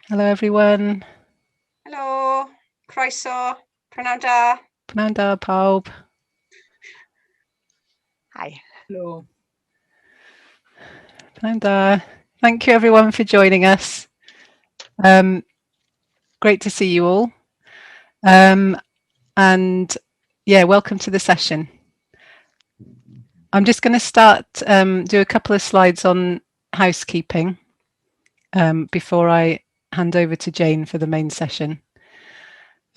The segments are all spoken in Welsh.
Hello everyone. Helo, croeso, prynawn da. Pnawn da pawb. Hi. Hello. Pnawn da. Thank you everyone for joining us. Great to see you all. And yeah, welcome to the session. I'm just going to start, do a couple of slides on housekeeping before I hand over to Jane for the main session.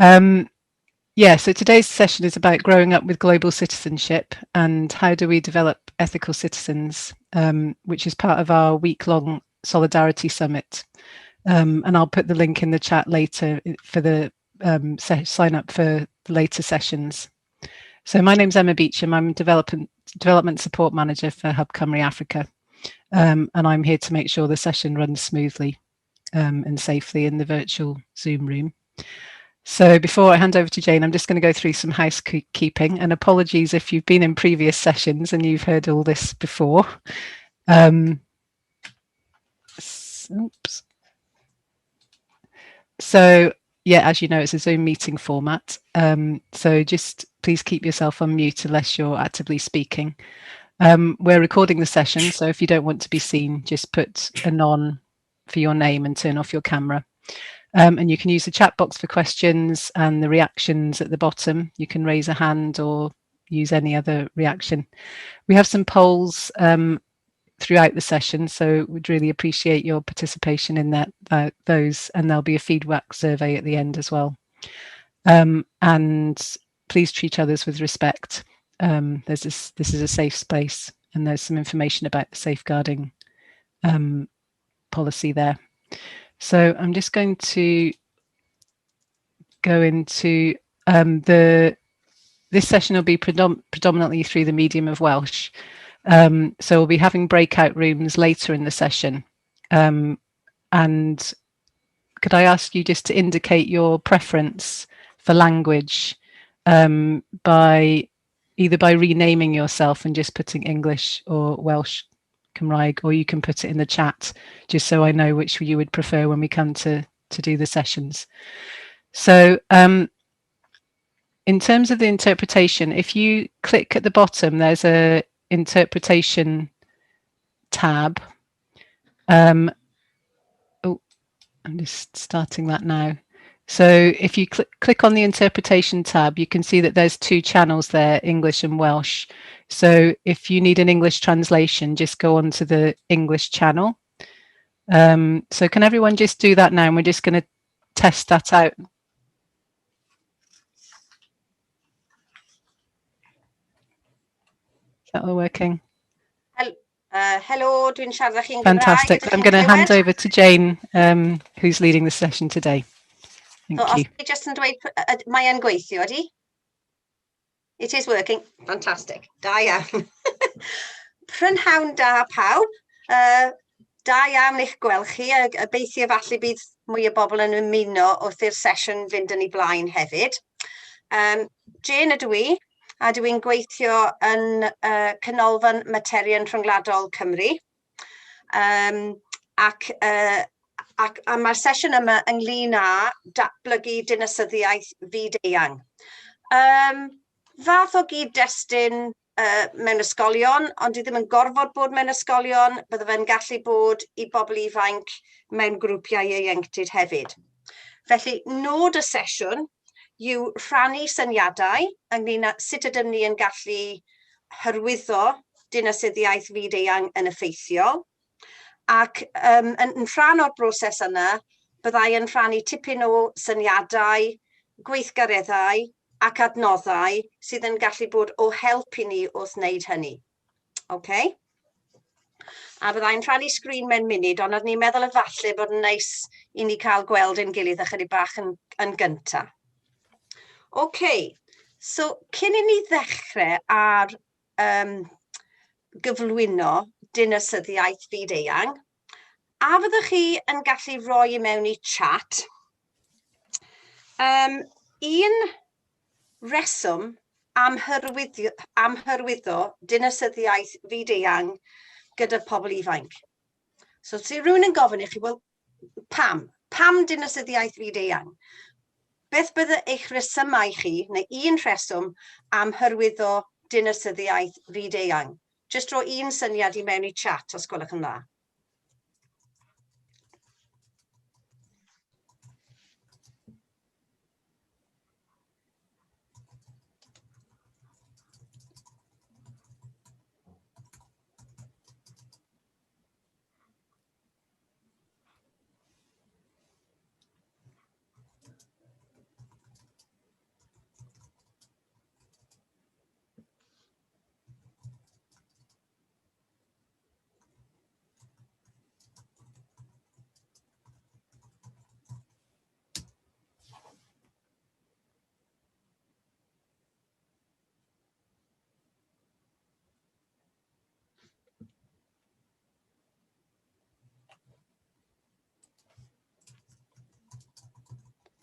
Yeah, so today's session is about growing up with global citizenship and how do we develop ethical citizens, which is part of our week-long Solidarity Summit. And I'll put the link in the chat later for the sign up for the later sessions. So my name's Emma Beecham. I'm development support manager for Hub Cymru Africa. And I'm here to make sure the session runs smoothly and safely in the virtual Zoom room. So before I hand over to Jane, I'm just going to go through some housekeeping, and apologies if you've been in previous sessions and you've heard all this before. Oops. So yeah, as you know, it's a Zoom meeting format. So just please keep yourself on mute unless you're actively speaking. We're recording the session, so if you don't want to be seen, just put a non for your name and turn off your camera. And you can use the chat box for questions and the reactions at the bottom. You can raise a hand or use any other reaction. We have some polls throughout the session, so we'd really appreciate your participation in those, and there'll be a feedback survey at the end as well. And please treat others with respect. This is a safe space, and there's some information about the safeguarding policy there. So I'm just going to go into this session will be predominantly through the medium of Welsh. So we'll be having breakout rooms later in the session. And could I ask you just to indicate your preference for language by either by renaming yourself and just putting English or Welsh Cymraeg, or you can put it in the chat just so I know which you would prefer when we come to do the sessions. So in terms of the interpretation, if you click at the bottom, there's a interpretation tab. Oh, I'm just starting that now. So if you click on the interpretation tab, you can see that there's two channels there, English and Welsh. So if you need an English translation, just go on to the English channel. So can everyone just do that now? And we're just going to test that out. Is that all working? Helo, dwi'n siarad â chi'n Gymraeg. Fantastic. I'm going to hand over to Jane, who's leading the session today. Thank you. Os just yn dweud, mae yn gweithio, ydi? It is working. Fantastic. Da iawn. Prynhawn da pawb. Da iawn eich gweld chi. Gobeithio falle bydd mwy o bobl yn ymuno wrth i'r sesiwn fynd yn ei blaen hefyd. Jane ydw I, a dwi'n gweithio yn canolfan materion rhyngwladol Cymru. Ac mae'r sesiwn yma ynglyn â datblygu dinasyddiaeth Fyd-eang. Fath o gyd-destun mewn ysgolion, ond i ddim yn gorfod bod mewn ysgolion, bydde fe'n gallu bod i bobl ifanc mewn grwpiau ieuenctid hefyd. Felly, nod y sesiwn yw rhannu syniadau ynglyn â sut ydym ni yn gallu hyrwyddo dinasyddiaeth Fyd-eang yn effeithiol. Ac yn rhan o'r broses yna, byddai yn rhannu tipyn o syniadau, gweithgareddau ac adnoddau sydd yn gallu bod o help i ni wrth wneud hynny. Okay? A byddai'n rhannu sgrin mewn munud, ond ni'n meddwl efallai bod yn neis i ni cael gweld ein gilydd ychydig bach yn gyntaf. Okay, so cyn i ni ddechrau ar gyflwyno dinasyddiaeth Fyd-eang, a fyddwch chi yn gallu rhoi I mewn I chat, un reswm am hyrwyddo dinasyddiaeth Fyd-eang gyda pobl ifanc. So, rhywun yn gofyn I chi, wel, pam? Pam dinasyddiaeth fyd-eang? Beth bydde eich resymau chi, neu un rheswm am hyrwyddo dinasyddiaeth fyd-eang? Jyst ro un syniad I mewn I chat, os gwelwch yn dda.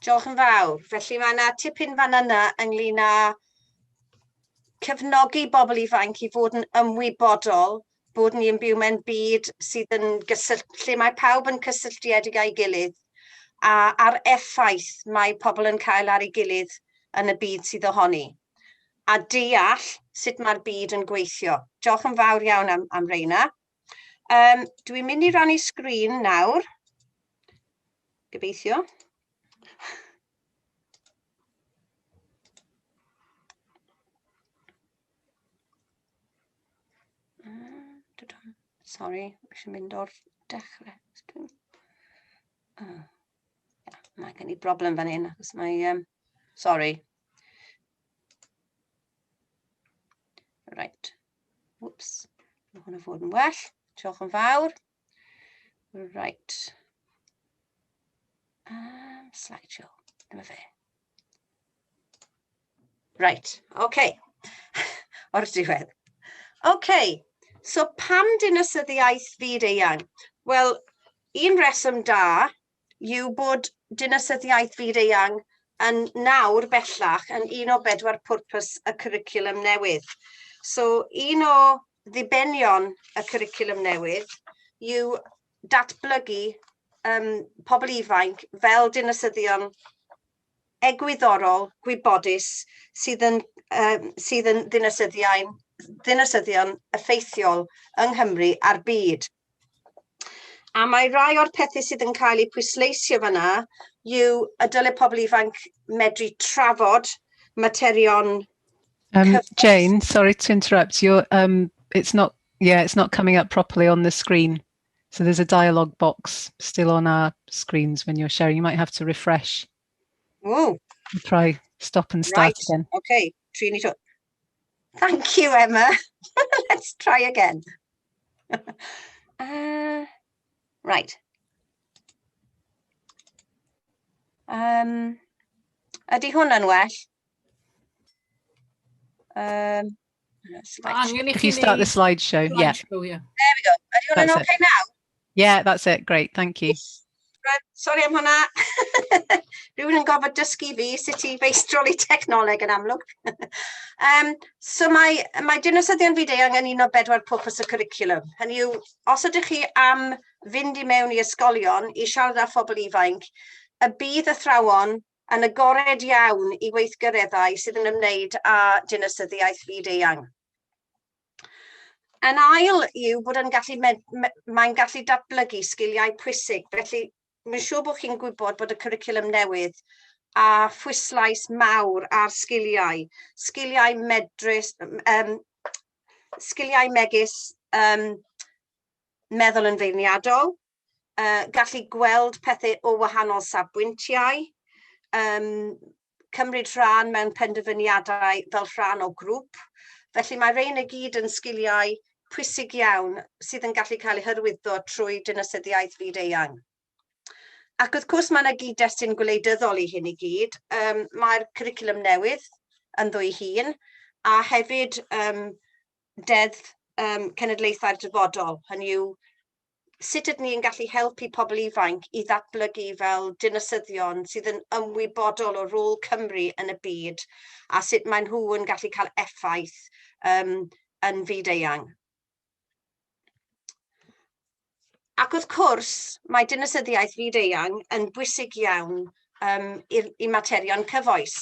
Diolch yn fawr. Felly mae yna tipyn fan yna ynglyn â cefnogi bobl ifanc I fod yn ymwybodol bod ni yn byw mewn byd sydd yn lle mae pawb yn cysylltiedig â'i gilydd a a'r effaith mae pobl yn cael ar ei gilydd yn y byd sydd ohoni. A deall sut mae'r byd yn gweithio. Diolch yn fawr iawn am reina. Dwi'n mynd I rannu sgrin nawr. Gobeithio. Sorry, eisiau mynd o'r dechrau. Mae gen I broblem fan hyn, achos mae... sorry. Right. Whoops. Mae hwn yn fod yn well. Diolch yn fawr. Right. Slideshow. Dyma fe. Right. Okay. O'r diwedd. Okay. So pam dinasyddiaeth fyd-eang? Wel, un reswm da yw bod dinasyddiaeth fyd-eang yn nawr bellach yn un o 4 pwrpas y cwricwlwm newydd. So un o ddibenion y cwricwlwm newydd yw datblygu pobl ifanc fel dinasyddion egwyddorol, gwybodus sydd yn dinasyddion effeithiol yng Nghymru a'r byd. A mae rai o'r pethau sydd yn cael eu pwysleisio fyna yw y dylai pobl ifanc medru trafod materion... Jane, sorry to interrupt. It's not coming up properly on the screen. So there's a dialogue box still on our screens when you're sharing. You might have to refresh. Oh. Try stop and start again. Okay, Trini. Thank you, Emma. Let's try again. Right. Ydy hwnna'n well? If you start the slideshow, yeah. There we go. Ydy hwnna'n okay now? Yeah, that's it. Great, thank you. Sorry am hwnna. Rwy'n yn gofod dysgu fi sut I feistroli technoleg yn amlwg. So mae dinasyddion fyd-eang yn un o 4 pwrpas y cwricwlwm. Hynny yw, os ydych chi am fynd I mewn I ysgolion I siarad â phobl ifanc, y bydd athrawon yn agored iawn I weithgareddau sydd yn ymwneud â dinasyddiaeth fyd-eang. Yn ail yw bod mae'n gallu datblygu sgiliau pwysig, felly mae'n siŵr bod chi'n gwybod bod y cwricwlwm newydd a phwyslais mawr ar sgiliau medrus, sgiliau megis, meddwl yn feirniadol, gallu gweld pethau o wahanol safbwyntiau, cymryd rhan mewn penderfyniadau fel rhan o grŵp. Felly mae rhain y gyd yn sgiliau pwysig iawn sydd yn gallu cael eu hyrwyddo trwy dinasyddiaeth fyd-eang. Ac wrth gwrs mae yna gyd-destun gwleidyddol I hyn I gyd. Mae'r cwricwlwm newydd yn ddwy hun a hefyd deddf cenedlaethau'r dyfodol. Hynny yw, sut ydyn ni'n gallu helpu pobl ifanc I ddatblygu fel dinasyddion sydd yn ymwybodol o rôl Cymru yn y byd a sut maen nhw yn gallu cael effaith yn fyd-eang. Ac wrth gwrs, mae dinasyddiaeth Fyd-eang yn bwysig iawn i materion cyfoes.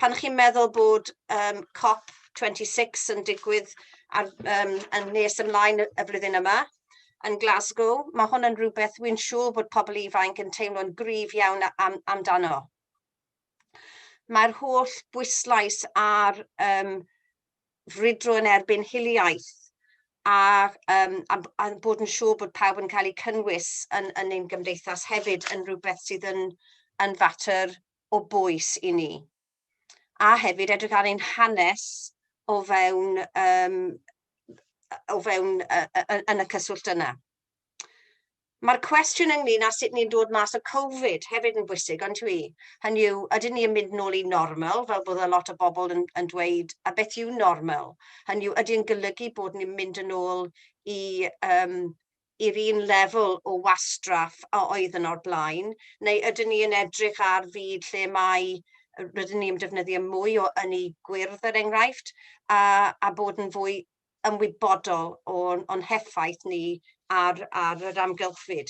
Pan chi'n meddwl bod COP26 yn digwydd yn nes ymlaen y flwyddyn yma, yn Glasgow, mae hwn yn rhywbeth wy'n siŵr bod pobl ifanc yn teimlo'n gryf iawn amdano. Mae'r holl bwyslais ar frwydro yn erbyn hiliaeth a bod yn siŵr bod pawb yn cael eu cynnwys yn ein gymdeithas hefyd yn rhywbeth sydd yn fater o bwys i ni. A hefyd edrych ar ein hanes o fewn yn y cyswllt yna. Mae'r cwestiwn ynglyn â sut ni'n dod mas o Covid hefyd yn bwysig, ond dwi. Hynny yw, ydyn ni'n mynd nôl i normal, fel bod a lot o bobl yn dweud, a beth yw normal? Hynny yw, ydy'n golygu bod ni'n mynd yn ôl i'r un lefel o wastraff a oedd yn o'r blaen, neu ydyn ni'n edrych ar fyd lle rydyn ni'n defnyddio mwy o ynni gwyrdd er enghraifft, a bod yn fwy ymwybodol o'n heffaith ni ar yr amgylchfyd.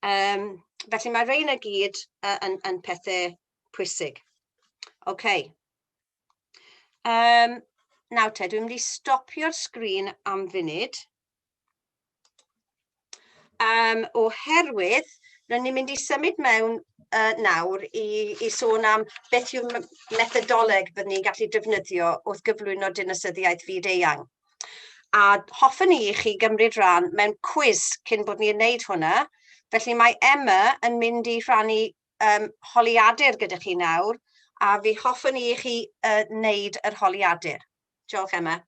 Felly mae rhain y gyd yn pethau pwysig. OK. Nawr te, dwi'n mynd i stopio'r sgrin am funud. Oherwydd, rydyn ni'n mynd i symud mewn nawr i sôn am beth yw methodoleg byddwn ni'n gallu defnyddio wrth gyflwyno dinasyddiaeth Fyd-eang. A hoffwn i chi gymryd rhan mewn cwis cyn bod ni'n wneud hwnna. Felly mae Emma yn mynd i rhannu holiadur gyda chi nawr, a fi hoffwn i chi wneud yr holiadur. Diolch, Emma.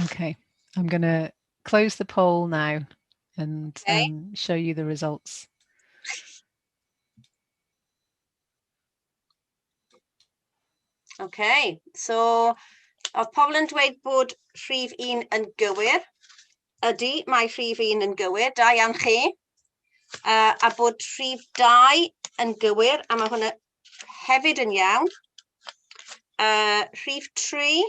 Okay, I'm going to close the poll now and show you the results. Okay, so oedd pobl yn dweud bod rhif 1 yn gywir. Ydy, mae rhif 1 yn gywir, da iawn chi. A bod rhif 2 yn gywir, a mae hwnna hefyd yn iawn. Rhif 3.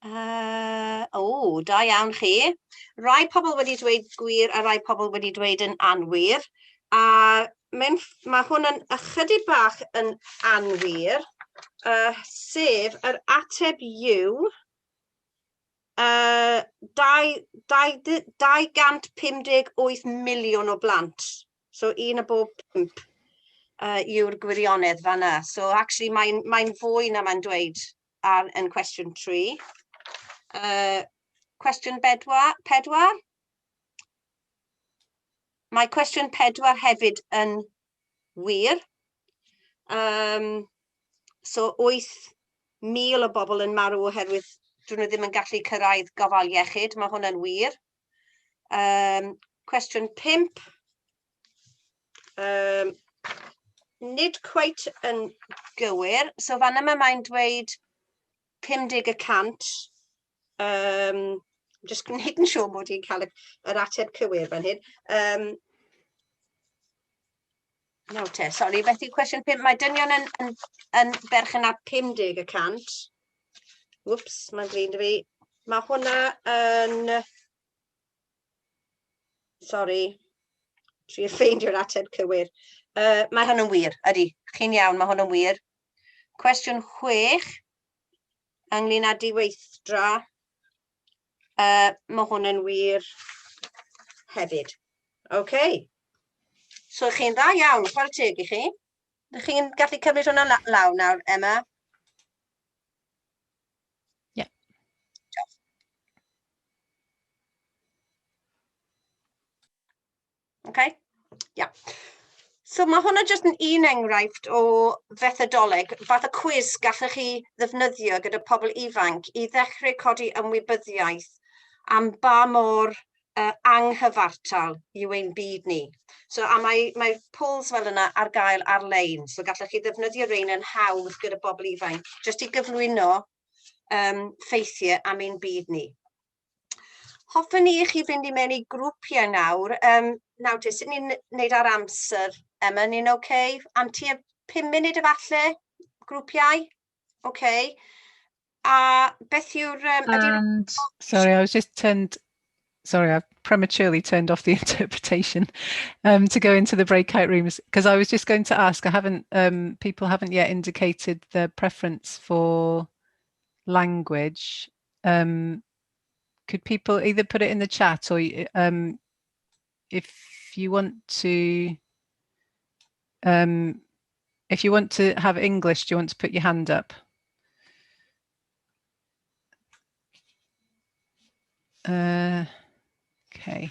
Da iawn chi. Rai pobl wedi dweud gwir a rai pobl wedi dweud yn anwir. A mae hwn yn ychydig bach yn anwir, sef yr ateb yw 258 miliwn o blant. So 1 o bob 5 yw'r gwirionedd fanna. So actually mae'n fwy na mae'n dweud yn cwestiwn 3. Cwestiwn 4. Mae cwestiwn 4 hefyd yn wir. So 8,000 o bobl yn marw oherwydd dyn nhw ddim yn gallu cyrraedd gofal iechyd. Mae hwnna'n wir. Cwestiwn 5. Nid cweit yn gywir. So fan yma mae'n dweud 50%. Just gwneud yn siŵr mod i'n cael yr ateb cywir fan hyn. No te, sori, beth yw cwestiwn 5? Mae dynion yn berchen at 50%. Whoops, mae'n glin dy fi. Mae hwnna yn... Sori, tri'r ffeindio'r ateb cywir. Mae hwn yn wir, ydy. Chi'n iawn, mae hwn yn wir. Cwestiwn 6. Ynglyn â diweithdra. Mae hwn yn wir hefyd. OK. So chi'n dda iawn, chwarae teg i chi. Ydych chi'n gallu cymryd hwnna law nawr, Emma? Yeah. OK? Yeah. So mae hwnna jyst yn un enghraifft o fethodoleg, fath o cwis gallwch chi ddefnyddio gyda pobl ifanc i ddechrau codi ymwybyddiaeth am ba mor anghyfartal yw ein byd ni. So, a mae polls fel yna ar gael ar-lein. So gallwch chi ddefnyddio rhain yn hawdd gyda bobl ifanc, jyst i gyflwyno ffeithiau am ein byd ni. Hoffwn i chi fynd I mewn I grwpiau nawr. Nawr te, sut ni'n neud ar amser, Emma, ni'n okay? Am tua 5 munud efalle, grwpiau? Okay. A beth yw'r... And Sorry, I was just sorry, I prematurely turned off the interpretation to go into the breakout rooms because I was just going to ask, people haven't yet indicated their preference for language. Could people either put it in the chat or if you want to have English, do you want to put your hand up? Okay.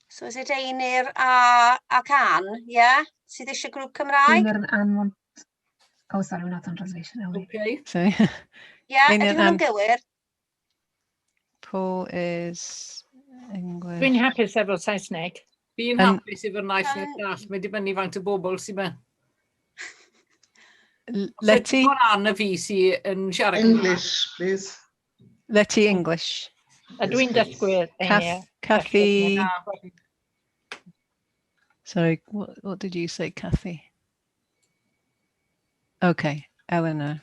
So is it Einir a Can, yeah? Sydd eisiau grŵp Cymraeg? Einir and Anne want... Oh, sorry, we're not on translation, are we? Okay. So, Yeah, Einir ydyn nhw'n gywir? Paul is English. Dwi'n hapus efo Saesneg. Fi'n hapus efo'r naill neu'r llall. Mae dibynnu faint o bobl sy'n ma. Letty? Os Anne a fi sy'n siarad English, please. Letty English. A dwi'n dysgwyr Einir. Kathy. Sorry, what did you say, Kathy? Okay, Eleanor.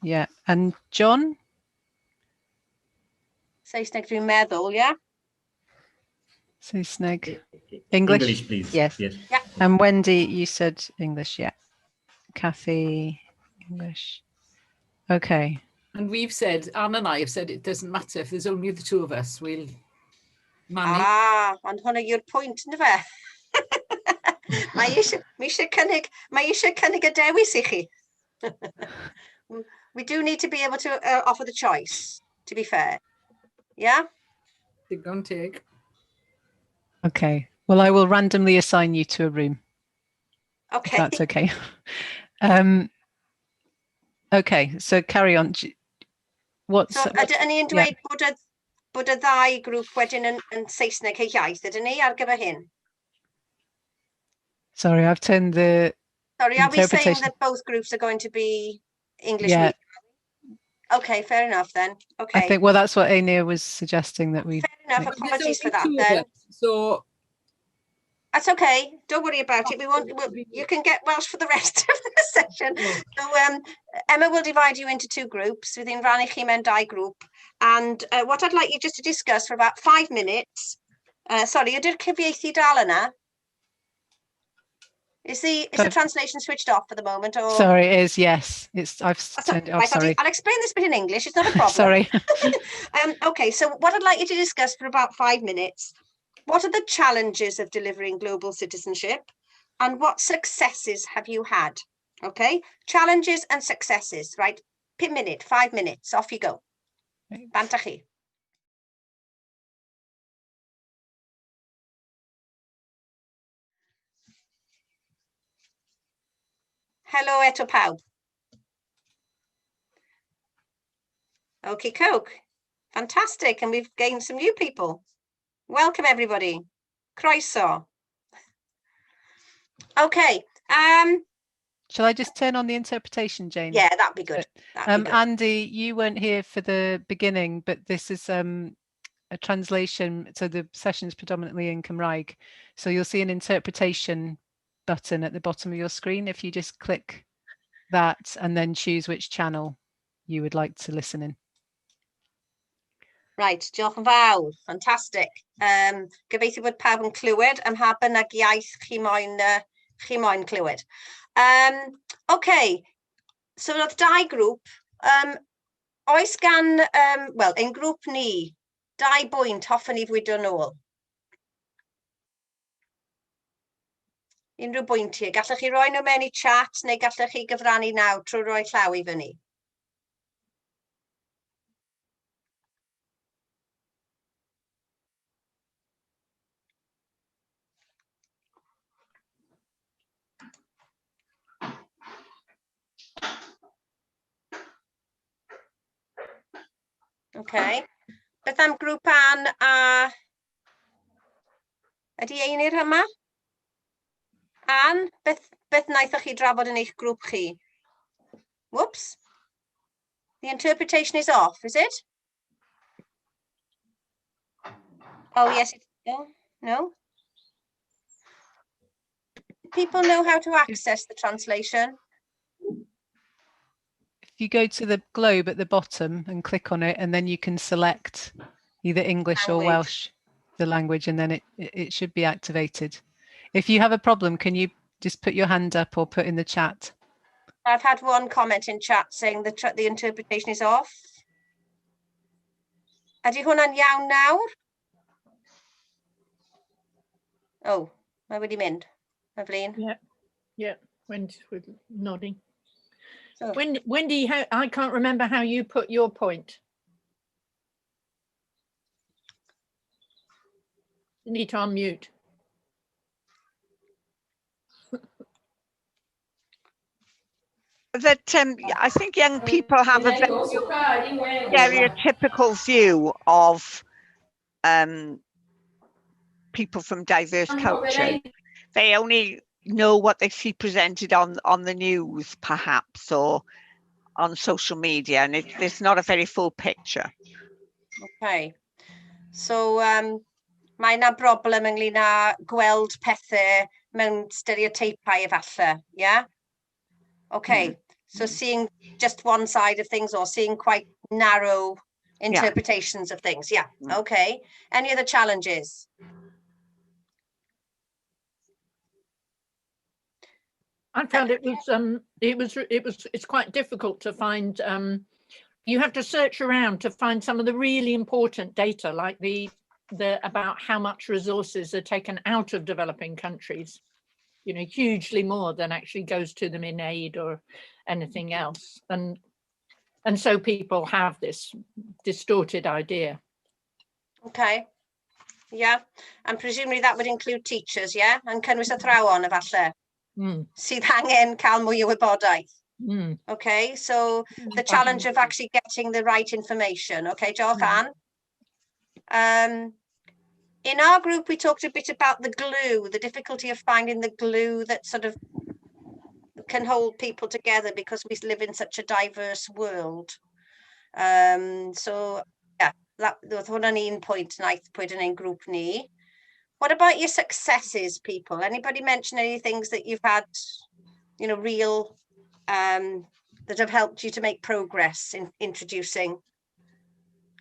Yeah, and John? Saesneg dwi'n meddwl, yeah? Saesneg. English? English, please. Yes. Yes. Yeah. And Wendy, you said English, yeah. Kathy, English. Okay. And we've said, Anne and I have said it doesn't matter if there's only the two of us, we'll manage. Ond hwnna yw'r pwynt, ynddo fe? Mae eisiau cynnig y dewis I chi. We do need to be able to offer the choice, to be fair. Yeah? Digon teg. Okay. Well, I will randomly assign you to a room. Okay. If that's okay. Okay, so carry on. So, ydyn ni'n dweud bod y ddau grŵp wedyn yn Saesneg eu iaith, ydyn ni ar gyfer hyn? Sorry, I've turned the Sorry, are we saying interpretation. that both groups are going to be English? Yeah. Okay, fair enough then. Okay. I think, well, that's what Einir was suggesting that we... Fair enough, Like- apologies for There's that only two of then. us, so That's okay, don't worry about it. You can get Welsh for the rest of the session. So Emma will divide you into two groups within rhannu chi mewn dau grŵp. And what I'd like you just to discuss for about 5 minutes. Sorry, ydy'r cyfieithu dal yna? Is the translation switched off for the moment? Or... Sorry, it is, yes. I've turned it off, Right, sorry. I'll explain this bit in English, it's not a problem. Sorry. Okay, so what I'd like you to discuss for about 5 minutes, what are the challenges of delivering global citizenship and what successes have you had? Okay, challenges and successes, right? 5 minutes, off you go. Banta chi. Hello eto pawb. Okay, Coke. Fantastic, and we've gained some new people. Welcome everybody. Croeso. Okay. Shall I just turn on the interpretation, Jane? Yeah, that'd be good. That'd be good. Andy, you weren't here for the beginning, but this is a translation. So the session's predominantly in Cymraeg. So you'll see an interpretation button at the bottom of your screen. If you just click that and then choose which channel you would like to listen in. Right, diolch yn fawr, fantastic. Gobeithio bod pawb yn clywed am ha bynnag iaith chi moyn clywed. Okay, so roedd dau grŵp. Oes gan, wel, ein grŵp ni, 2 bwynt hoffwn I fwydo nôl. Unrhyw bwyntiau, gallech chi roi nhw mewn I chat neu gallech chi gyfrannu nawr trwy roi llaw I fyny. Okay. Beth am grŵp Ann a... Ydy Einir yma? Ann, beth wnaethoch chi drafod yn eich grŵp chi? Whoops. The interpretation is off, is it? Oh, yes. No? People know how to access the translation? If you go to the globe at the bottom and click on it, and then you can select either English or Welsh, the language, and then it should be activated. If you have a problem, can you just put your hand up or put in the chat? I've had one comment in chat saying the interpretation is off. Ydy hwnna'n iawn nawr? Oh, mae wedi mynd. Mae Flin. Yeah, Wendy's nodding. So, Wendy, I can't remember how you put your point. You need to unmute. That I think young people have a very stereotypical view of people from diverse cultures. They only know what they see presented on the news, perhaps, or on social media, and it's not a very full picture. Okay. So, mae yna broblem ynglyn â gweld pethau mewn stereotypau efallai, yeah? Okay. So seeing just one side of things or seeing quite narrow interpretations of things. Yeah. Okay. Any other challenges? I found it's quite difficult to find. You have to search around to find some of the really important data, like the about how much resources are taken out of developing countries. You know, hugely more than actually goes to them in aid or anything else, and so people have this distorted idea. Okay. Yeah, and presumably that would include teachers, yeah, and cynnwys athrawon efallai. Sydd angen cael mwy o wybodaeth. Okay, so the challenge of actually getting the right information. Okay, diolch Anne. In our group, we talked a bit about the glue, the difficulty of finding the glue that sort of can hold people together because we live in such a diverse world. So, yeah, that was hwnna'n un pwynt naeth pwyd yn ein grŵp ni. What about your successes, people? Anybody mention any things that you've had, you know, real, that have helped you to make progress in introducing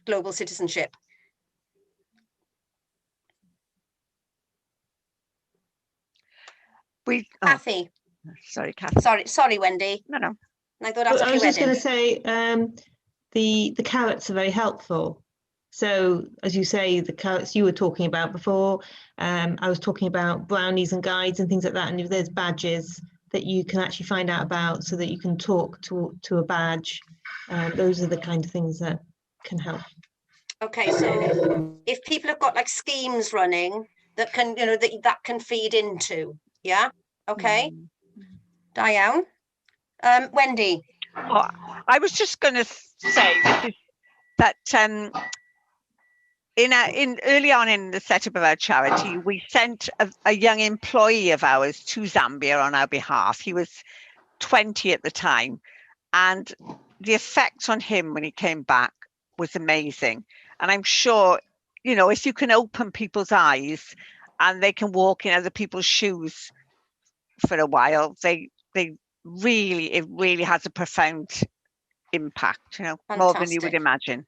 global citizenship? Kathy. Sorry, Kathy. Sorry, Wendy. No. I was just going to say the carrots are very helpful. So, as you say, the carrots you were talking about before, I was talking about brownies and guides and things like that. And if there's badges that you can actually find out about so that you can talk to a badge, those are the kind of things that can help. Okay, so if people have got like schemes running that can, you know, that can feed into, yeah? Okay. Da iawn. Wendy. Oh, I was just going to say that early on in the setup of our charity, we sent a young employee of ours to Zambia on our behalf. He was 20 at the time, and the effect on him when he came back was amazing. And I'm sure, you know, if you can open people's eyes and they can walk in other people's shoes for a while, it really has a profound impact, you know, more than you would imagine.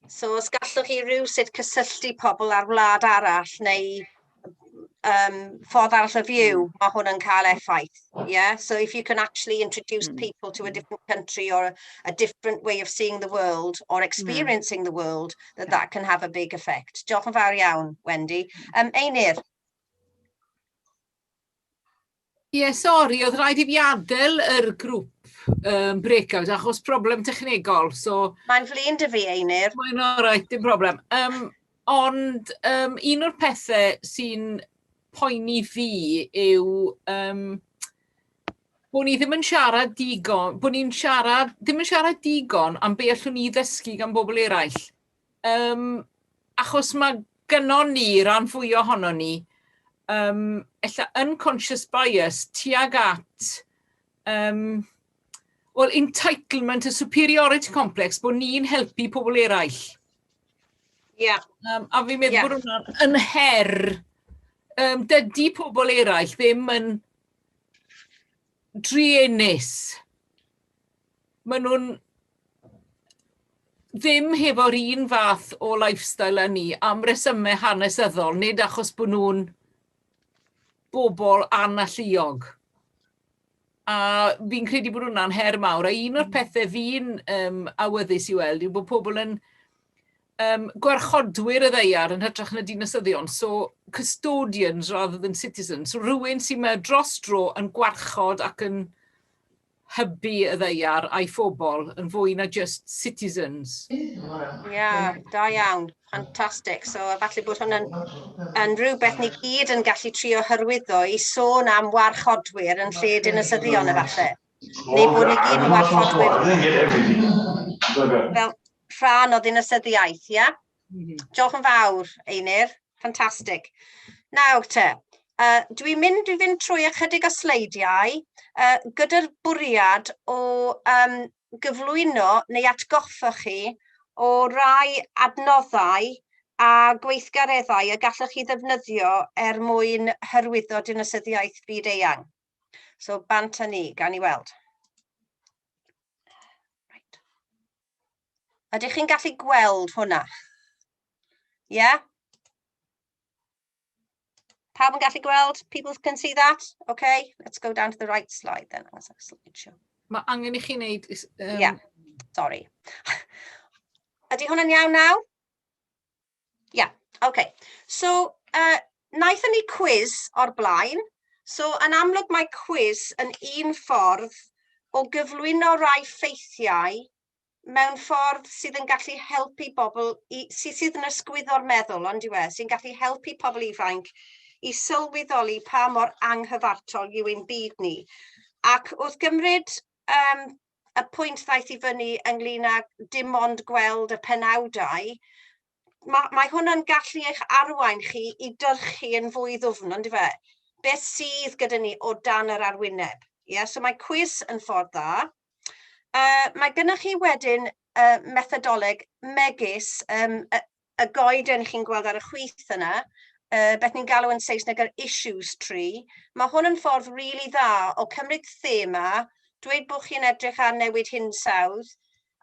So os gallwch chi rywsut cysylltu pobl ar wlad arall neu ffordd arall o fyw, mae hwn yn cael effaith. Yeah, so if you can actually introduce people to a different country or a different way of seeing the world or experiencing the world, that can have a big effect. Diolch yn fawr iawn, Wendy. Einir. Sori, oedd rhaid I fi adael yr grŵp breakout achos problem technegol. So, Mae'n flin dy fi, Einir. Mae'n alright, dim problem. Ond un o'r pethau sy'n poeni fi yw bod ni ddim yn siarad digon, ddim yn siarad digon am be allwn ni ddysgu gan bobl eraill. Achos mae gynnon ni, ran fwy ohono ni, ella unconscious bias tuag at Wel, entitlement, y superiority complex, bod ni'n helpu pobl eraill. Ie. A fi'n meddwl bod hwnna'n yn her. Dydy pobl eraill ddim yn drienus. Maen nhw'n ddim hefo'r un fath o lifestyle â ni am resymau hanesyddol, nid achos bod nhw'n bobl analluog. A fi'n credu bod hwnna'n her mawr. A un o'r pethau fi'n awyddus i weld yw bod pobl yn gwarchodwyr y ddeiar yn hytrach na dinasyddion, so custodians rather than citizens. So rhywun sy'n mewn dros dro yn gwarchod ac yn hybu y ddeiar a'i phobl yn fwy na just citizens. Da iawn. Fantastic. So, falle bod hwnna'n rhywbeth ni gyd yn gallu trio hyrwyddo i sôn am warchodwyr yn lle dinasyddion efallai. Neu bod ni gyd yn warchodwyr fel rhan o dinasyddiaeth, ia? Diolch yn fawr, Einir. Fantastic. Nawr te, dwi'n mynd trwy ychydig o sleidiau gyda'r bwriad o gyflwyno neu atgoffa chi o rai adnoddau a gweithgareddau y gallwch chi ddefnyddio mwyn hyrwyddo dinasyddiaeth Fyd-eang. So, bant â ni, gan i weld. Ydych chi'n gallu gweld hwnna? Yeah? Pawb yn gallu gweld? People can see that? Okay, let's go down to the right slide then. Mae angen i chi wneud... Yeah, sorry. Ydy hwnna'n iawn naw? Yeah, okay. So, naethon ni quiz o'r blaen. So, yn amlwg mae quiz yn un ffordd o gyflwyno rai ffeithiau mewn ffordd sydd yn gallu helpu bobl, sydd yn ysgwyddo'r meddwl, ond yw sy'n gallu helpu pobl ifanc i sylweddoli pa mor anghyfartol yw ein byd ni. Ac wrth gymryd y pwynt ddaeth i fyny ynglyn â dim ond gweld y penawdau, mae hwnna'n gallu eich arwain chi i dyrchu yn fwy ddwfn, ond yw beth sydd gyda ni o dan yr arwyneb. Yeah? So mae quiz yn ffordd dda. Mae gennych chi wedyn methodoleg megis y goeden chi'n gweld ar y chwith yna, beth ni'n galw yn Saesneg yr issues tree. Mae hwn yn ffordd rili dda o cymryd thema, dweud bod chi'n edrych ar newid hinsawdd,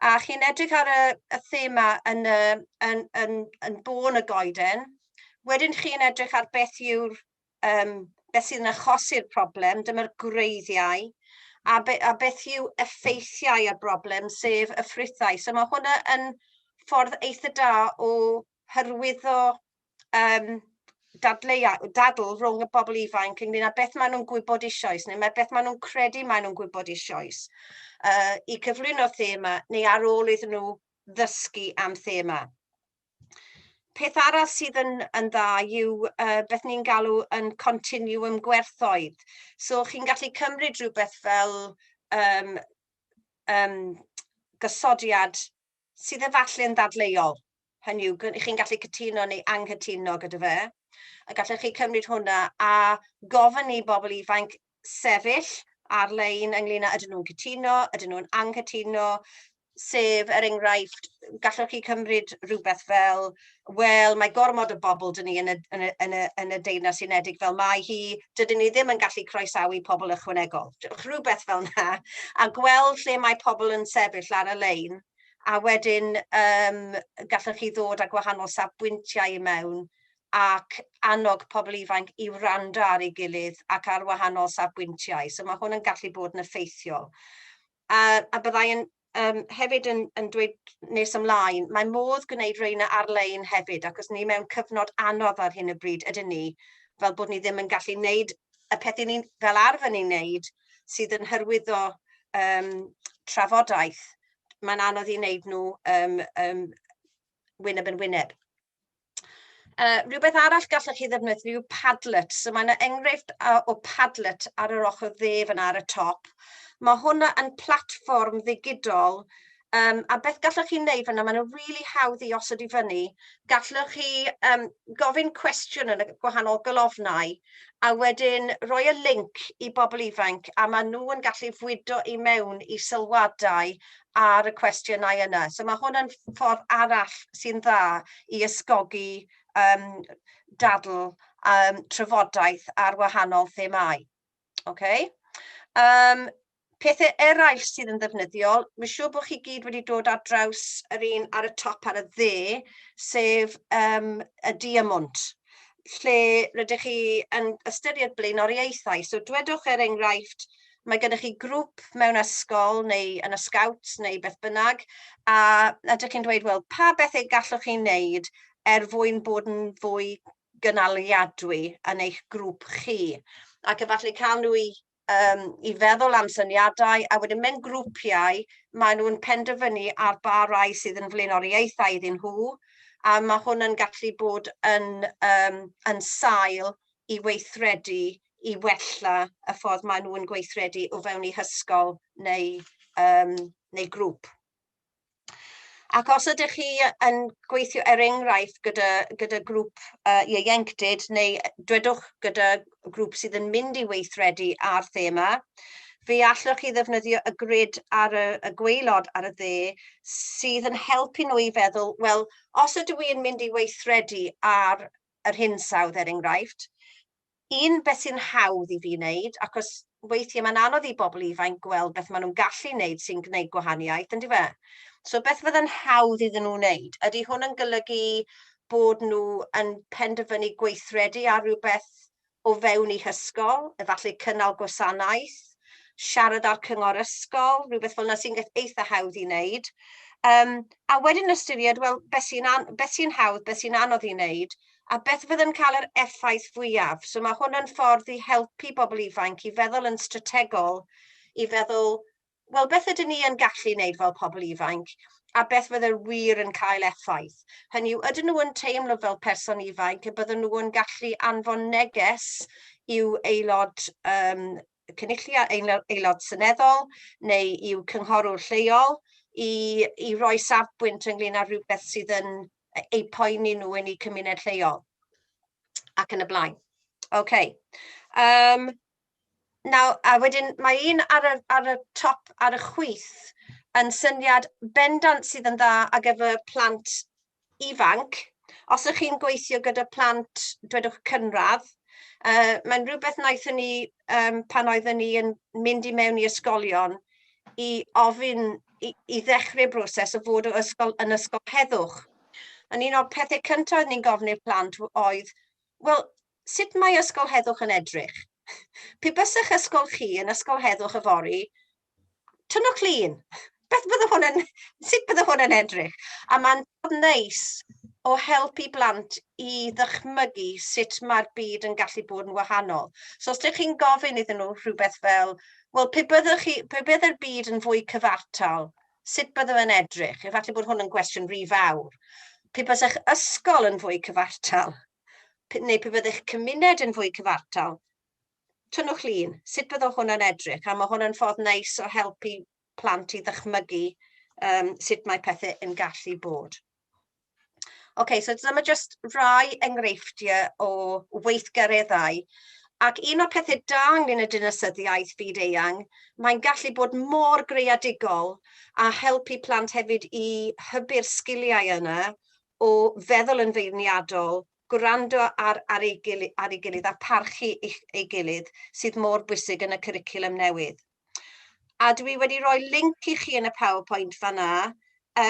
a chi'n edrych ar y thema yn bôn y goeden. Wedyn chi'n edrych ar beth yw'r beth sydd yn achosi'r problem, dyma'r gwreiddiau, a beth yw effeithiau y broblem, sef y ffrwythau. So mae hwnna yn ffordd eitha da o hyrwyddo dadl rhwng y bobl ifanc ynglyn â beth maen nhw'n gwybod eisoes, neu beth maen nhw'n credu maen nhw'n gwybod eisoes, i cyflwyno thema, neu ar ôl iddyn nhw ddysgu am thema. Peth arall sydd yn dda yw beth ni'n galw yn continuum gwerthoedd. So chi'n gallu cymryd rhywbeth fel gysodiad sydd efallai yn ddadleuol. Hynny yw, chi'n gallu cytuno neu anghytuno gyda fe. A gallech chi cymryd hwnna a gofyn i bobl ifanc sefyll ar-lein ynglyn â ydyn nhw'n cytuno, ydyn nhw'n anghytuno, sef enghraifft, gallwch chi cymryd rhywbeth fel, wel, mae gormod o bobl dyn ni yn y Deyrnas Unedig fel mae hi, dydyn ni ddim yn gallu croesawu pobl ychwanegol. Rhywbeth fel yna, a gweld lle mae pobl yn sefyll ar y lein, a wedyn gallwch chi ddod â gwahanol safbwyntiau i mewn, ac annog pobl ifanc i wrando ar ei gilydd ac ar wahanol safbwyntiau. So mae hwn yn gallu bod yn effeithiol. A byddai hefyd yn dweud nes ymlaen, mae modd gwneud reina ar-lein hefyd, ac os ni mewn cyfnod anodd ar hyn y bryd ydyn ni, fel bod ni ddim yn gallu wneud y pethau ni fel arfer ni'n wneud, sydd yn hyrwyddo trafodaeth, mae'n anodd i wneud nhw wyneb yn wyneb. Rhywbeth arall gallwch chi ddefnyddio yw Padlet. So mae'n enghraifft o Padlet ar yr ochr ddef yna ar y top. Mae hwnna yn platfform ddigidol A beth gallwch chi wneud fyna, maen nhw'n rili hawdd i osod i fyny. Gallwch chi gofyn cwestiwn yn y gwahanol golofnau, a wedyn rhoi y link i bobl ifanc, a maen nhw yn gallu fwydo i mewn i sylwadau ar y cwestiynau yna. So mae hwn yn ffordd arall sy'n dda i ysgogi dadl trafodaeth ar wahanol themau. Okay? Pethau eraill sydd yn ddefnyddiol, mae'n siŵr bod chi gyd wedi dod ar draws yr un ar y top ar y dde, sef y diamwnt, lle rydych chi yn ystyried blaenoriaethau. So dwedwch enghraifft, mae gennych chi grŵp mewn ysgol neu yn y scouts neu beth bynnag, a ydych chi'n dweud, wel, pa bethau gallwch chi wneud mwyn bod yn fwy gynaliadwy yn eich grŵp chi. Ac efallai cael nhw i feddwl am syniadau, a wedyn mewn grwpiau, maen nhw'n penderfynu ar ba rai sydd yn flaenoriaethau iddyn nhw, a mae hwn yn gallu bod yn sail i weithredu, i wella y ffordd maen nhw'n gweithredu o fewn eu hysgol neu grŵp. Ac os ydych chi yn gweithio enghraifft gyda grŵp ieuenctid, neu dwedwch gyda grŵp sydd yn mynd i weithredu ar thema, fe allwch chi ddefnyddio y grid ar y gwaelod ar y dde sydd yn helpu nhw i feddwl, wel, os ydw i'n mynd i weithredu ar yr hinsawdd enghraifft, beth sy'n hawdd i fi wneud, achos weithiau mae'n anodd i bobl ifanc gweld beth maen nhw'n gallu wneud sy'n gwneud gwahaniaeth, ynddi fe? So beth fydda'n hawdd iddyn nhw wneud? Ydy hwn yn golygu bod nhw yn penderfynu gweithredu ar rhywbeth o fewn eu hysgol, efallai cynnal gwasanaeth, siarad ar cyngor ysgol, rhywbeth fel yna sy'n eitha hawdd i wneud. A wedyn ystyried, wel, beth sy'n hawdd, beth sy'n anodd i wneud, a beth fydd yn cael yr effaith fwyaf. So mae hwn yn ffordd i helpu bobl ifanc i feddwl yn strategol, i feddwl, wel, beth ydyn ni yn gallu wneud fel pobl ifanc, a beth fydde'r wir yn cael effaith. Hynny yw, ydyn nhw yn teimlo fel person ifanc, a bydden nhw yn gallu anfon neges i'w aelod aelod seneddol, neu i'w cynghorwr lleol, i roi safbwynt ynglyn â rhywbeth sydd yn eu poeni nhw yn eu cymuned lleol, ac yn y blaen. Okay. Nawr, a wedyn mae un ar y top, ar y chwith, yn syniad bendant sydd yn dda ar gyfer plant ifanc. Os ydych chi'n gweithio gyda plant, dwedwch cynradd, mae'n rhywbeth wnaethon ni pan oeddwn ni yn mynd i mewn i ysgolion i ofyn i ddechrau broses o fod yn ysgol heddwch. Yn un o'r pethau cyntaf ni'n gofyn i'r plant oedd, wel, sut mae ysgol heddwch yn edrych? Pe bysych ysgol chi yn ysgol heddwch yfory, tynnwch lun. Sut bydde hwn yn edrych? A mae'n neis o helpu blant i ddychmygu sut mae'r byd yn gallu bod yn wahanol. So os ydych chi'n gofyn iddyn nhw rhywbeth fel, wel, pe bydde'r byd yn fwy cyfartal, sut bydde fe'n edrych? Efallai bod hwn yn gwestiwn rhy fawr. Pe byddech ysgol yn fwy cyfartal, neu pe byddech cymuned yn fwy cyfartal, tynnwch lun, sut bydde hwn yn edrych? A mae hwn yn ffordd neis o helpu plant i ddychmygu sut mae pethau yn gallu bod. Okay, so dyma jyst rai enghreifftiau o weithgareddau. Ac un o'r pethau da ynglyn y dinasyddiaeth Fyd-eang, mae'n gallu bod mor greadigol a helpu plant hefyd i hybu'r sgiliau yna o feddwl yn feirniadol, gwrando ar ei gilydd a parchu ei gilydd sydd mor bwysig yn y cwricwlwm newydd. A dwi wedi rhoi link i chi yn y PowerPoint fanna.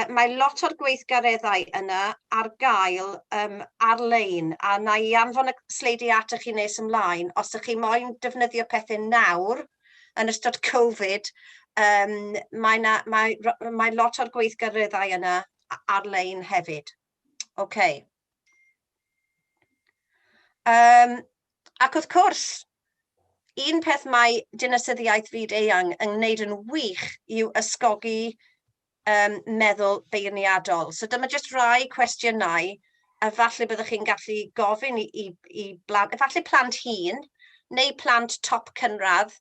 Mae lot o'r gweithgareddau yna ar gael ar-lein, a na i anfon y sleidiau atach chi nes ymlaen. Os ydych chi moyn defnyddio pethau nawr yn ystod Covid, mae lot o'r gweithgareddau yna ar-lein hefyd. Okay. Ac wrth gwrs, un peth mae dinasyddiaeth Fyd-eang yn gwneud yn wych yw ysgogi meddwl beirniadol. So dyma jyst rai cwestiynau, a falle byddwch chi'n gallu gofyn i blant, efallai plant hŷn, neu plant top cynradd,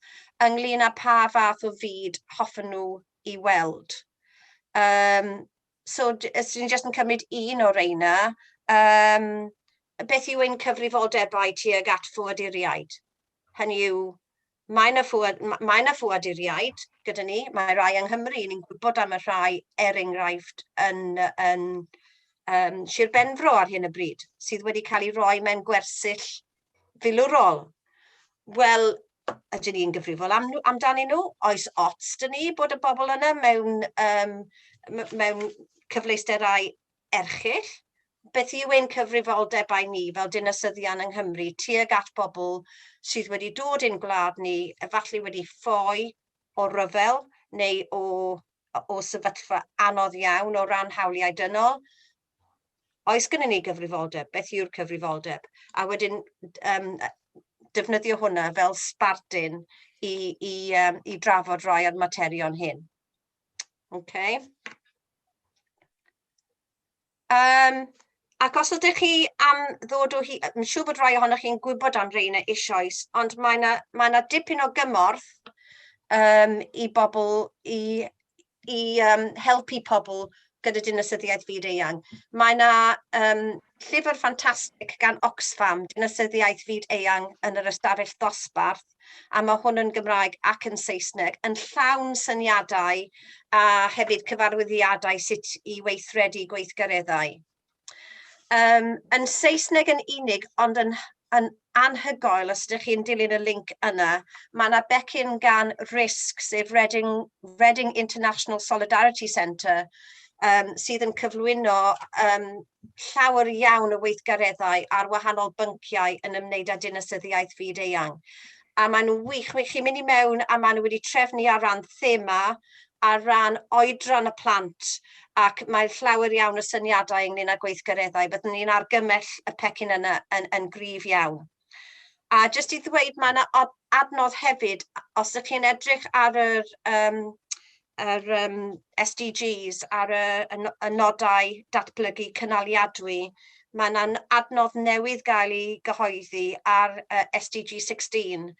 ynglyn â pa fath o fyd hoffwn nhw i weld. So, os ni'n jyst yn cymryd un o reina, beth yw ein cyfrifoldebau tuag at ffoaduriaid? Hynny yw, mae 'na ffoaduriaid gyda ni, mae rai yng Nghymru, ni'n gwybod am y rhai enghraifft yn Sir Benfro ar hyn o bryd, sydd wedi cael ei roi mewn gwersyll filwrol. Wel, ydyn ni'n gyfrifol amdanyn nhw? Oes ots dyn ni bod y bobl yna mewn cyfleusterau erchyll? Beth yw ein cyfrifoldebau ni fel dinasyddion yng Nghymru tuag at bobl sydd wedi dod i'n gwlad ni, efallai wedi ffoi o ryfel neu o sefyllfa anodd iawn o ran hawliau dynol? Oes gyda ni gyfrifoldeb? Beth yw'r cyfrifoldeb? A wedyn defnyddio hwnna fel sbartyn i drafod rai o'r materion hyn. Okay. Ac os ydych chi am ddod o hi, yn siŵr bod rai ohonoch chi'n gwybod am reina eisoes, ond mae 'na dipyn o gymorth i bobl, i helpu pobl gyda dinasyddiaeth Fyd-eang. Mae 'na llyfr ffantastig gan Oxfam, Dinasyddiaeth Fyd-eang yn yr ystafell ddosbarth, a mae hwn yn Gymraeg ac yn Saesneg, yn llawn syniadau a hefyd cyfarwyddiadau sut i weithredu gweithgareddau. Yn Saesneg yn unig, ond yn anhygoel, os ydych chi'n dilyn y link yna, mae yna becyn gan RISC, sef Reading International Solidarity Centre, sydd yn cyflwyno llawer iawn o weithgareddau ar wahanol bynciau yn ymwneud â dinasyddiaeth Fyd-eang. A maen nhw wych, chi'n mynd i mewn a maen nhw wedi trefnu ar ran thema, ar ran oedran y plant, ac mae llawer iawn o syniadau ynglyn â gweithgareddau. Byddwn ni'n argymell y pecyn yna yn gryf iawn. A jyst i ddweud, mae yna adnodd hefyd, os ydych chi'n edrych ar yr SDGs, ar y nodau datblygu cynaliadwy, mae yna'n adnodd newydd gael ei gyhoeddi ar SDG 16,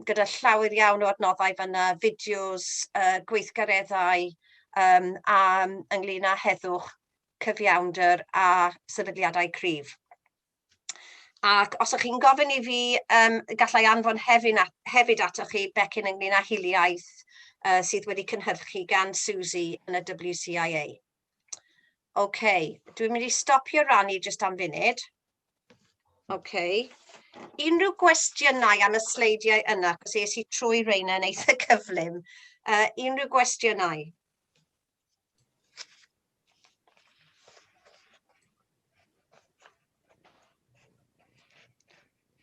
gyda llawer iawn o adnoddau fyna, fideos, gweithgareddau, ynglyn â heddwch, cyfiawnder a sefydliadau cryf. Ac os ych chi'n gofyn i fi, gallai anfon hefyd atoch chi becyn ynglyn â hiliaeth sydd wedi cynhyrchu gan Susie yn y WCIA. OK, dwi'n mynd i stopio rannu jyst am funud. OK. Unrhyw gwestiynau am y sleidiau yna, cos es i trwy reina yn eitha cyflym. Unrhyw gwestiynau?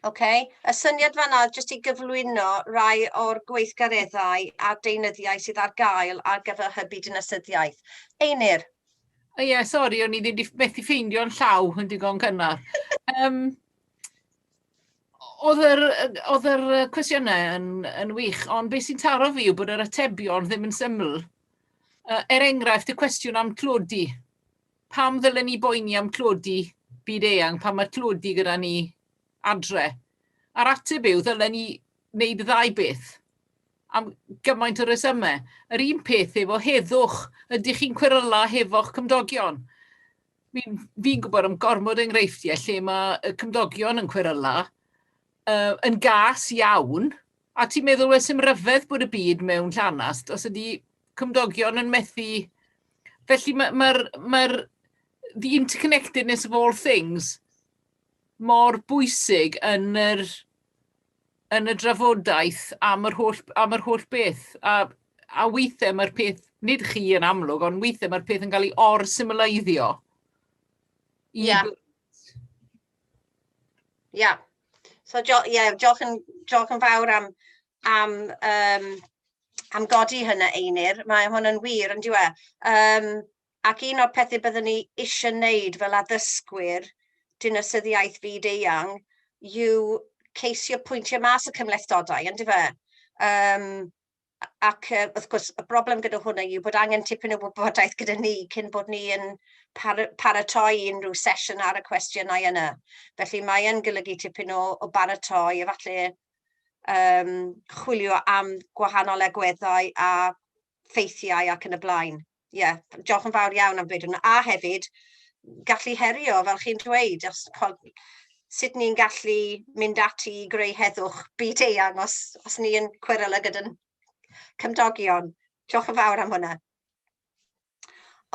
Okay. Y syniad fan'na jyst i gyflwyno rai o'r gweithgareddau a deunyddiau sydd ar gael ar gyfer hybu dinasyddiaeth. Einir? Ie, sori, o'n i ddim methu ffeindio'n llaw yn digon cynnar. Oedd yr cwestiynau yn wych, ond beth sy'n taro fi yw bod yr atebion ddim yn syml. Enghraifft, y cwestiwn am tlodi. Pam ddylen ni boeni am tlodi byd-eang pan mae tlodi gyda ni adre? A'r ateb yw ddylen ni wneud y ddau beth am gymaint o resymau. Yr un peth efo heddwch, ydych chi'n cweryla hefo'ch cymdogion? Fi'n gwybod am gormod enghreifftiau lle mae y cymdogion yn cweryla yn gas iawn, a ti'n meddwl oes ym ryfedd bod y byd mewn llanast, os ydy cymdogion yn methu. Felly mae'r the interconnectedness of all things mor bwysig yn y drafodaeth am yr holl beth. A weithiau mae'r peth, nid chi yn amlwg, ond weithiau mae'r peth yn cael ei or-symleiddio. Ia. Ia. So, diolch yn fawr am godi hynna, Einir. Mae hwn yn wir, yn diwe. Ac un o'r pethau byddwn ni eisiau wneud fel addysgwyr dinasyddiaeth Fyd-eang yw ceisio pwyntio mas y cymhlethdodau, yn diwe. Ac wrth gwrs, y broblem gyda hwnna yw bod angen tipyn o wybodaeth gyda ni cyn bod ni yn paratoi unrhyw sesiwn ar y cwestiynau yna. Felly mae yn golygu tipyn o baratoi, efallai chwilio am gwahanol egweddau a ffeithiau ac yn y blaen. diolch yn fawr iawn am dweud hwnna. A hefyd, gallu herio, fel chi'n dweud, sut ni'n gallu mynd ati i greu heddwch byd-eang os ni'n cwirela gyda'n cymdogion. Diolch yn fawr am hwnna.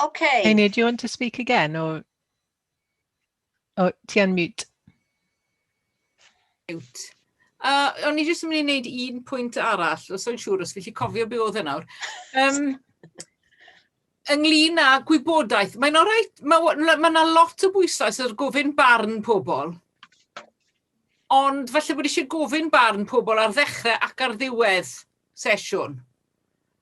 Okay. Amy, do you want to speak again, or ti yn mute? Mute. O'n i jyst yn mynd i wneud un pwynt arall, os o'n siŵr os fi chi cofio be oedd e nawr. Ynglyn â gwybodaeth, mae'n oreit, mae yna lot o bwyslais ar gofyn barn pobl, ond falle bod eisiau gofyn barn pobl ar ddechrau ac ar ddiwedd sesiwn.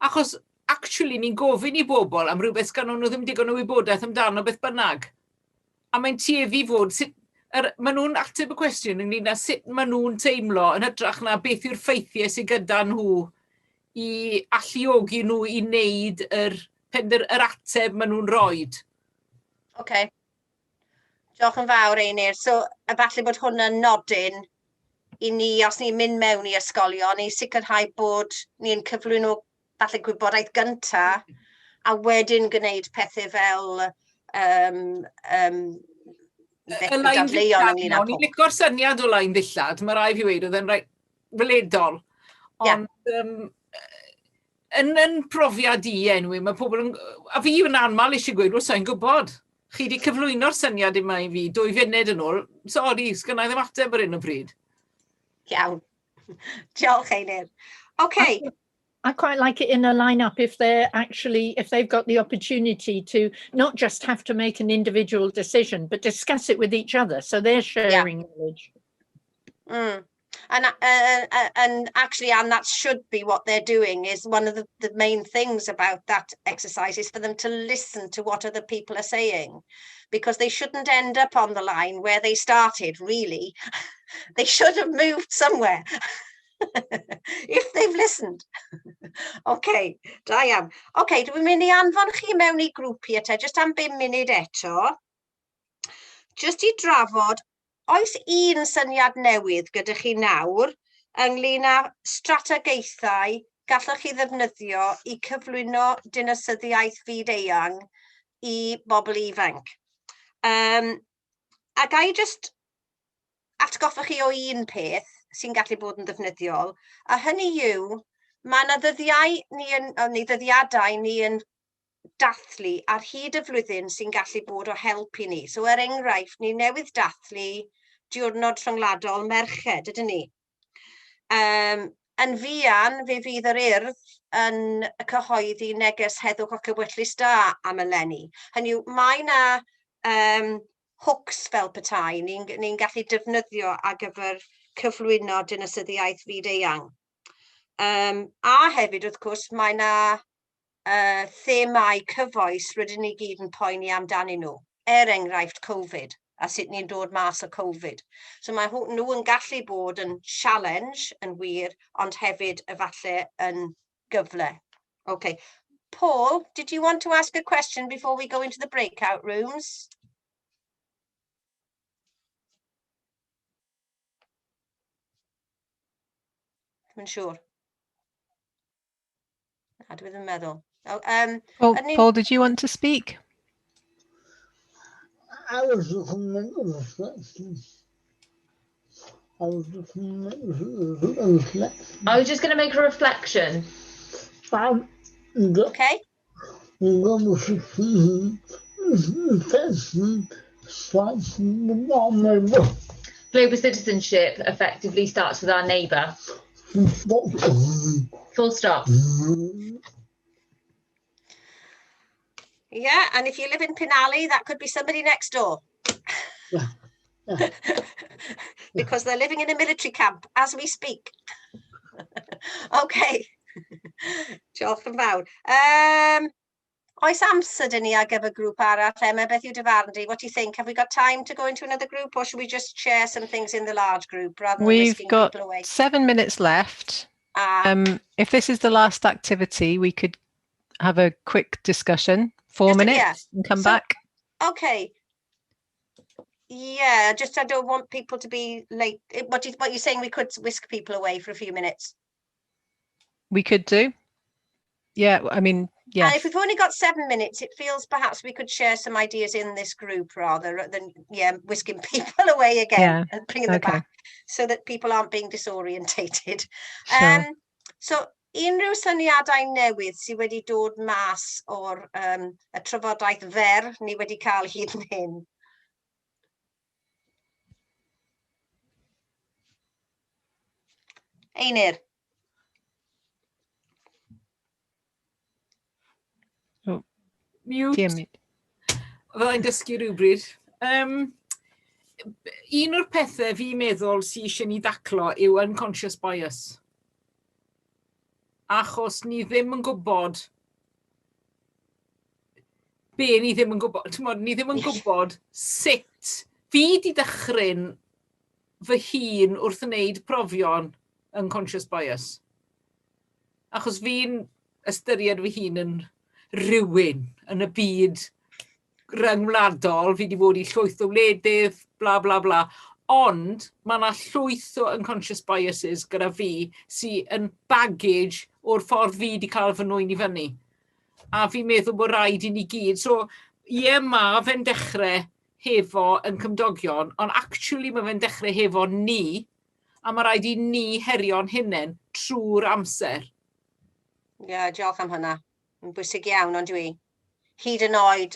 Achos, actually, ni'n gofyn i bobl am rhywbeth gan nhw ddim digon o wybodaeth amdano beth bynnag. A mae'n tueddu fod, maen nhw'n ateb y cwestiwn ynglyn â sut maen nhw'n teimlo yn hytrach na beth yw'r ffeithiau sydd gyda nhw i alluogi nhw i wneud yr ateb maen nhw'n roed. OK. Diolch yn fawr, Einir. So, efallai bod hwnna'n nodyn i ni, os ni'n mynd mewn i ysgolion, i sicrhau bod ni'n cyflwyno falle gwybodaeth gynta, a wedyn gwneud pethau fel dadleuon ynglyn â pobl. Ni'n licor syniad o lain ddillad, mae rai fi wedi oedd yn rhaid weledol. Ond yn profiad i enwi, mae pobl yn... A fi yn anmal eisiau gweud, wel, sa'n gwybod. Chi wedi cyflwyno'r syniad yma i fi 2 funud yn ôl. Sori, sgynna i ddim ateb ar hyn o bryd. Iawn. Diolch, Einir. OK. I quite like it in a lineup if they've got the opportunity to not just have to make an individual decision, but discuss it with each other. So they're sharing knowledge. And actually, and that should be what they're doing, is one of the main things about that exercise is for them to listen to what other people are saying, because they shouldn't end up on the line where they started, really. They should have moved somewhere. If they've listened. OK, da iawn. OK, dwi'n mynd i anfon chi mewn i grwpiau te, just am 5 munud eto. Just i drafod, oes un syniad newydd gyda chi nawr ynglyn â strategaethau gallwch chi ddefnyddio i cyflwyno dinasyddiaeth Fyd-eang i bobl ifanc. A gai just atgoffa chi o un peth sy'n gallu bod yn ddefnyddiol, a hynny yw, mae yna ddyddiadau ni yn dathlu ar hyd y flwyddyn sy'n gallu bod o help i ni. So, enghraifft, ni newydd dathlu diwrnod rhyngwladol merched, ydyn ni. Yn fuan, fe fydd yr urdd yn cyhoeddi neges heddwch o cywyllus da am eleni. Hynny yw, mae yna hooks fel petai ni'n gallu defnyddio ar gyfer cyflwyno dinasyddiaeth Fyd-eang. A hefyd, wrth gwrs, mae yna themau cyfoes rydyn ni gyd yn poeni amdanyn nhw. Enghraifft Covid, a sut ni'n dod mas o Covid. So mae nhw yn gallu bod yn challenge, yn wir, ond hefyd efallai yn gyfle. OK. Paul, did you want to ask a question before we go into the breakout rooms? I'm sure. I dwi ddim yn meddwl. Paul, did you want to speak? I was looking at the reflection. I was just going to make a reflection. Okay. Global citizenship effectively starts with our neighbour. Full stop. Yeah, and if you live in Penally, that could be somebody next door. Yeah. Because they're living in a military camp as we speak. OK. Diolch yn fawr. Oes amser dyn ni ar gyfer grŵp arall, Emma, beth yw dy farn di? What do you think? Have we got time to go into another group, or should we just share some things in the large group rather than We've got 7 minutes left. If this is the last activity, we could have a quick discussion, 4 minutes, and come back. OK. Yeah, just I don't want people to be late. What you're saying, we could whisk people away for a few minutes? We could do. Yeah, I mean, Yes. And if we've only got 7 minutes, it feels perhaps we could share some ideas in this group rather than whisking people away again and bringing them back, so that people aren't being disorientated. Sure. So unrhyw syniadau newydd sydd wedi dod mas o'r y trafodaeth fer ni wedi cael hyd yn hyn? Einir. Mute. Fyddai'n dysgu rhywbryd. Un o'r pethau fi'n meddwl sydd eisiau ni ddaclo yw unconscious bias. Achos ni ddim yn gwybod ni ddim yn gwybod. Ni ddim yn gwybod sut fi wedi dechrau'n fy hun wrth wneud profion unconscious bias. Achos fi'n ystyried fy hun yn rhywun yn y byd ryngwladol, fi wedi bod i llwyth o wledydd, bla bla bla, ond mae yna llwyth o unconscious biases gyda fi sydd yn baggage o'r ffordd fi wedi cael fy nwyn i fyny. A fi'n meddwl bod rhaid i ni gyd. So, mae fe'n dechrau hefo yn cymdogion, ond actually mae fe'n dechrau hefo ni, a mae rhaid i ni herio'n hunain trwy'r amser. Diolch am hynna. Yn bwysig iawn, ond dwi. Hyd yn oed,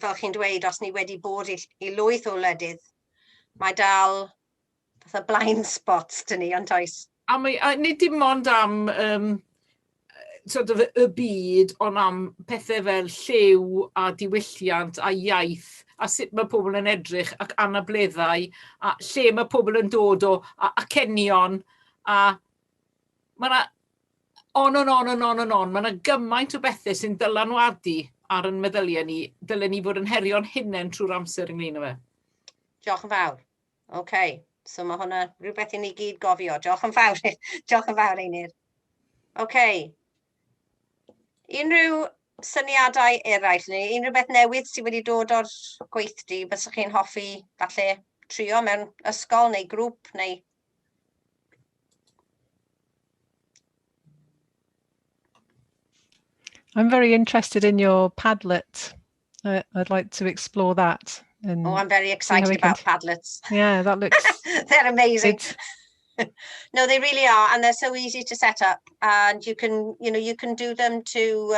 fel chi'n dweud, os ni wedi bod i lwyth o wledydd, mae dal fatha blind spots dyn ni, ond oes. A nid dim ond am sort of y byd, ond am pethau fel lliw a diwylliant a iaith, a sut mae pobl yn edrych ac anableddau, a lle mae pobl yn dod o, a acenion, a mae on. Mae gymaint o bethau sy'n dylanwadu ar yn meddyliau ni, dylen ni fod yn herio'n hunain trwy'r amser ynglyn â fe. Diolch yn fawr. OK, so mae hwnna rhywbeth i ni gyd gofio. Diolch yn fawr. Diolch yn fawr, Einir. OK. Unrhyw syniadau eraill, neu unrhyw beth newydd sydd wedi dod o'r gweithdy, bysach chi'n hoffi falle trio mewn ysgol neu grŵp neu... I'm very interested in your Padlet. I'd like to explore that. And I'm very excited about Padlets. Yeah, that looks... They're amazing. No, they really are, and they're so easy to set up. And you can do them to,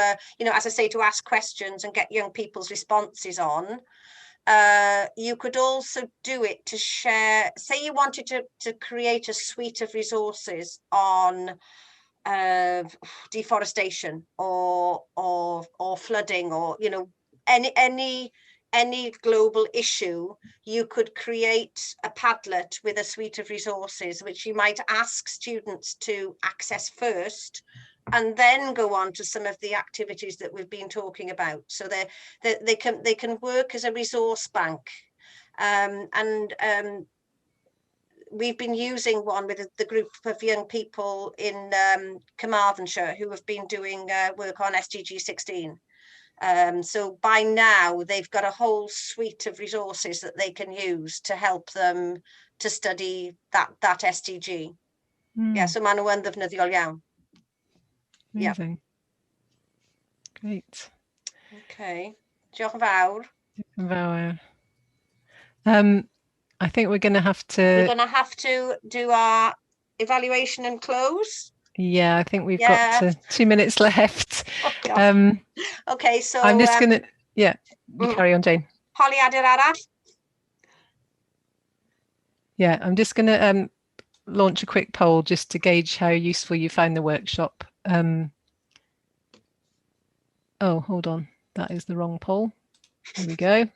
as I say, to ask questions and get young people's responses on. You could also do it to share. Say you wanted to create a suite of resources on deforestation or flooding, or any global issue. You could create a Padlet with a suite of resources which you might ask students to access first, and then go on to some of the activities that we've been talking about. So they can work as a resource bank, we've been using one with the group of young people in Carmarthenshire who have been doing work on SDG 16. So by now they've got a whole suite of resources that they can use to help them to study that SDG. So maen nhw yn ddefnyddiol iawn. Amazing. Great. Okay. Diolch yn fawr. Diolch yn fawr. I think we're going to have to do our evaluation and close. Yeah, I think we've got 2 minutes left. Okay, so I'm just going to, you carry on, Jane. Holiadur arall? Yeah, I'm just going to launch a quick poll just to gauge how useful you find the workshop. Oh, hold on. That is the wrong poll. There we go.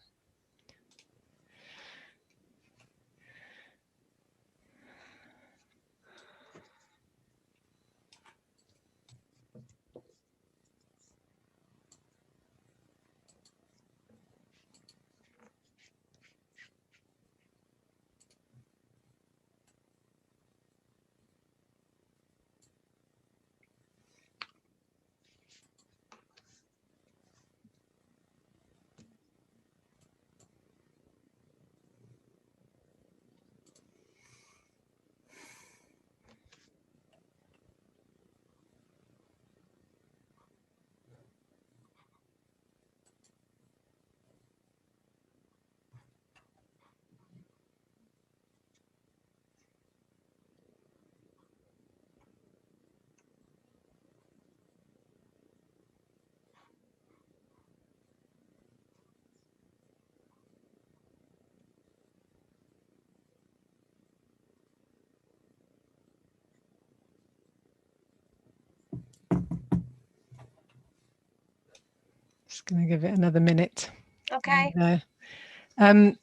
Just going to give it another minute. Okay.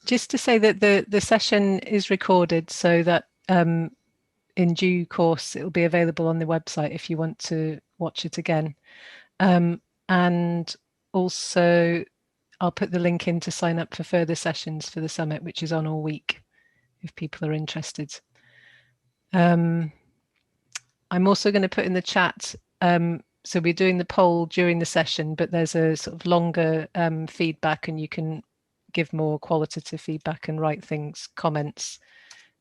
Just to say that the session is recorded, so that in due course it will be available on the website if you want to watch it again. And also I'll put the link in to sign up for further sessions for the summit, which is on all week, if people are interested. I'm also going to put in the chat, so we're doing the poll during the session, but there's a sort of longer feedback, and you can give more qualitative feedback and write things, comments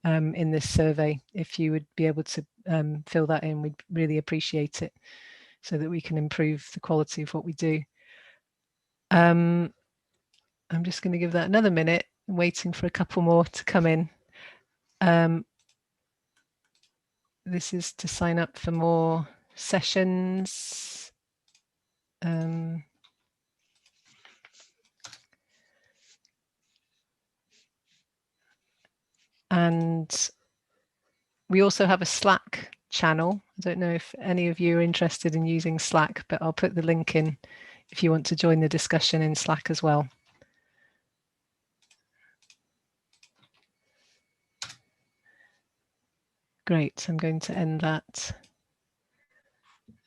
in this survey. If you would be able to fill that in, we'd really appreciate it, so that we can improve the quality of what we do. I'm just going to give that another minute, waiting for a couple more to come in. This is to sign up for more sessions. And we also have a Slack channel. I don't know if any of you are interested in using Slack, but I'll put the link in if you want to join the discussion in Slack as well. Great, I'm going to end that.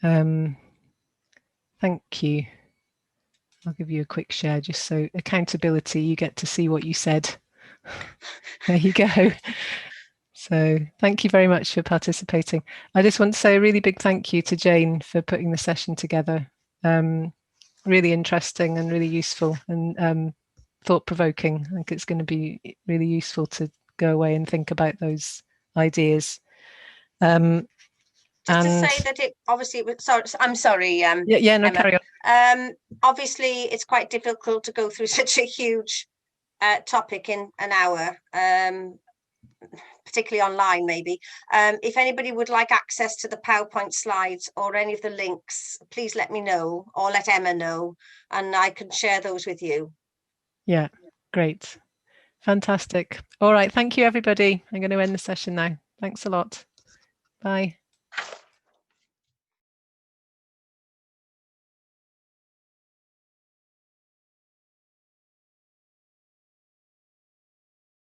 Thank you. I'll give you a quick share, just so accountability, you get to see what you said. There you go. So thank you very much for participating. I just want to say a really big thank you to Jane for putting the session together. Really interesting and really useful, and thought-provoking. I think it's going to be really useful to go away and think about those ideas. Just to say that it obviously, sorry, I'm sorry. Yeah, no, Emma. carry on. Obviously, it's quite difficult to go through such a huge topic in an hour, particularly online, maybe. If anybody would like access to the PowerPoint slides or any of the links, please let me know, or let Emma know, and I can share those with you. Yeah, great. Fantastic. All right, thank you, everybody. I'm going to end the session now. Thanks a lot. Bye.